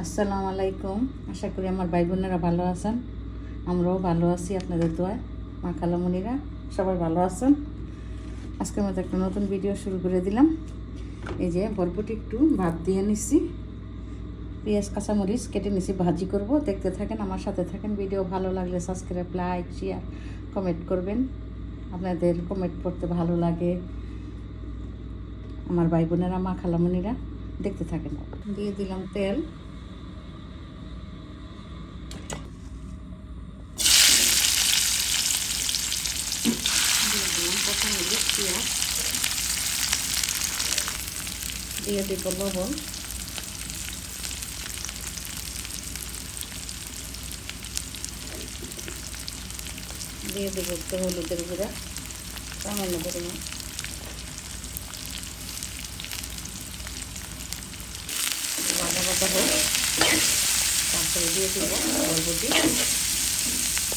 আসসালামু আলাইকুম। আশা করি আমার ভাই বোনেরা ভালো আছেন, আমরাও ভালো আছি আপনাদের দোয়ায়। মা খালামণিরা সবাই ভালো আছেন। আজকের মতো একটা নতুন ভিডিও শুরু করে দিলাম। এই যে বরবটি একটু ভাত দিয়ে নিচ্ছি, পেঁয়াজ কাঁচামরিচ কেটে নিচ্ছি, ভাজি করব। দেখতে থাকেন, আমার সাথে থাকেন। ভিডিও ভালো লাগলে সাবস্ক্রাইব, লাইক, শেয়ার, কমেন্ট করবেন। আপনাদের কমেন্ট পড়তে ভালো লাগে। আমার ভাই বোনেরা, মা খালামণিরা দেখতে থাকেন। দিয়ে দিলাম তেল, প্রথমে পেঁয়াজ দিয়ে দেব, লবণ, দিয়ে দেবো একটু হলুদের গুঁড়া, সামান্য পরিমাণ, ভাজা ভাজা হোক। তারপরে দিয়ে দেব বরবটি,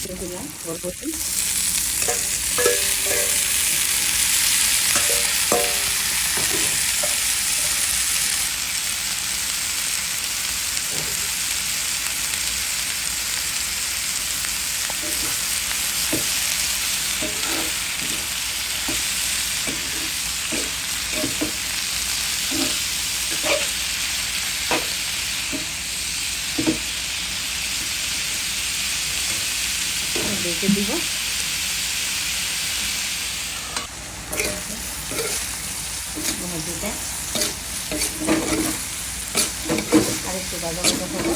দিয়ে দিলাম বরবটি, রেখে দিব। ভাজিটা আরেকটু ভাজা ভাজা হবে।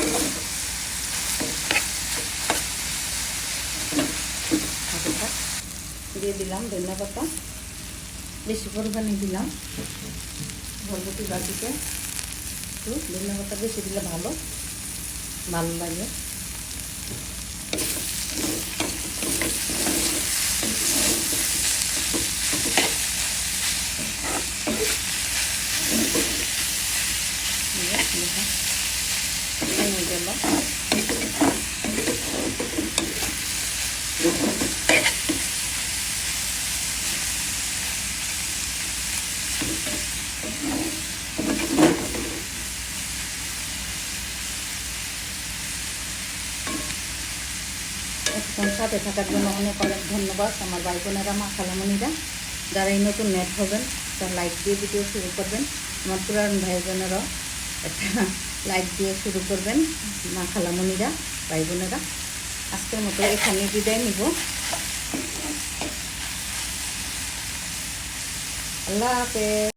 দিয়ে দিলাম ধনিয়া পাতা, বেশি পরিমাণে দিলাম। বরবটি ভাজিতে একটু ধনিয়া পাতা বেশি দিলে ভালো লাগে। গেল এখন সাথে থাকার জন্য অনেক অনেক ধন্যবাদ আমার ভাই বোনেরা, মা খালামণিরা। যারা এই নতুন নেট হবেন তারা লাইক দিয়ে ভিডিও শুরু করবেন। আমার পুরান ভাই বোনেরাও একটা লাইক দিয়ে শুরু করবেন, মা খালামণিরা, ভাই বোনেরা। আজকের মতো এখানে বিদায় নিব। আল্লাহ হাফেজ।